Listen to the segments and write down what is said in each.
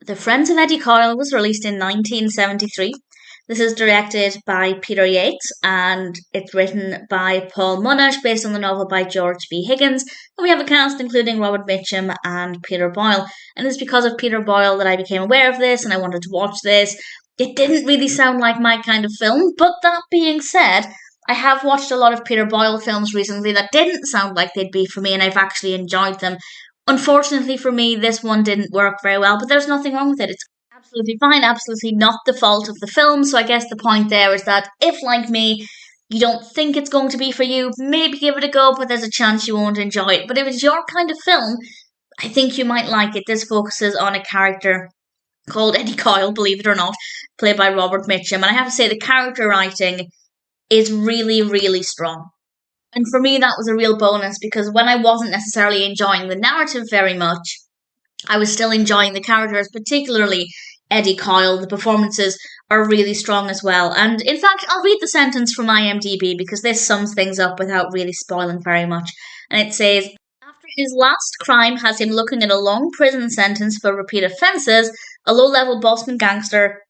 The Friends of Eddie Coyle was released in 1973. This is directed by Peter Yates and it's written by Paul Monash based on the novel by George B. Higgins. And we have a cast including Robert Mitchum and Peter Boyle. And it's because of Peter Boyle that I became aware of this and I wanted to watch this. It didn't really sound like my kind of film, but that being said, I have watched a lot of Peter Boyle films recently that didn't sound like they'd be for me, and I've actually enjoyed them. Unfortunately for me, this one didn't work very well, but there's nothing wrong with it. It's absolutely fine, absolutely not the fault of the film. So I guess the point there is that if, like me, you don't think it's going to be for you, maybe give it a go, but there's a chance you won't enjoy it. But if it's your kind of film, I think you might like it. This focuses on a character called Eddie Coyle, believe it or not, played by Robert Mitchum. And I have to say, the character writing is really, really strong. And for me, that was a real bonus because when I wasn't necessarily enjoying the narrative very much, I was still enjoying the characters, particularly Eddie Coyle. The performances are really strong as well. And in fact, I'll read the sentence from IMDb because this sums things up without really spoiling very much. And it says, after his last crime has him looking at a long prison sentence for repeat offences, a low-level Boston gangster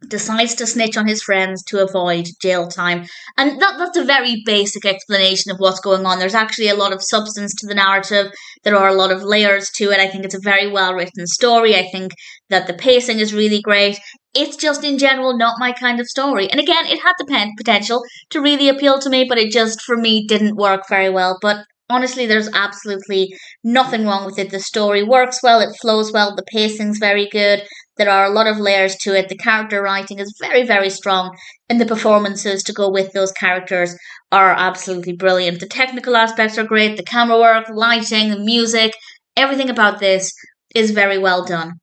decides to snitch on his friends to avoid jail time. And that's a very basic explanation of what's going on. There's actually a lot of substance to the narrative. There are a lot of layers to it. I think it's a very well written story. I think that the pacing is really great. It's just in general not my kind of story. And again, it had the potential to really appeal to me, but it just, for me, didn't work very well. But honestly, there's absolutely nothing wrong with it. The story works well, it flows well, the pacing's very good. There are a lot of layers to it. The character writing is very, very strong, and the performances to go with those characters are absolutely brilliant. The technical aspects are great, the camera work, lighting, the music, everything about this is very well done.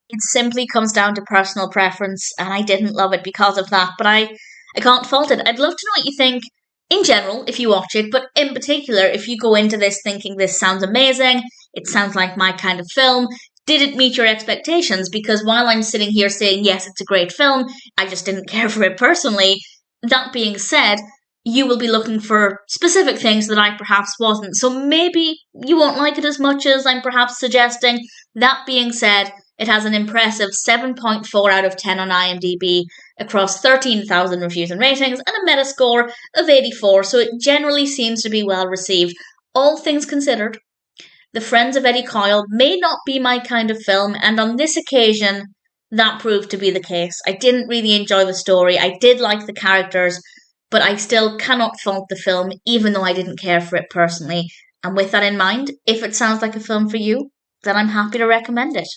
It simply comes down to personal preference, and I didn't love it because of that, but I can't fault it. I'd love to know what you think in general if you watch it, but in particular, if you go into this thinking this sounds amazing, it sounds like my kind of film, did it meet your expectations? Because while I'm sitting here saying, yes, it's a great film, I just didn't care for it personally. That being said, you will be looking for specific things that I perhaps wasn't. So maybe you won't like it as much as I'm perhaps suggesting. That being said, it has an impressive 7.4 out of 10 on IMDb across 13,000 reviews and ratings and a Metascore of 84, so it generally seems to be well received. All things considered, The Friends of Eddie Coyle may not be my kind of film, and on this occasion, that proved to be the case. I didn't really enjoy the story. I did like the characters, but I still cannot fault the film, even though I didn't care for it personally. And with that in mind, if it sounds like a film for you, then I'm happy to recommend it.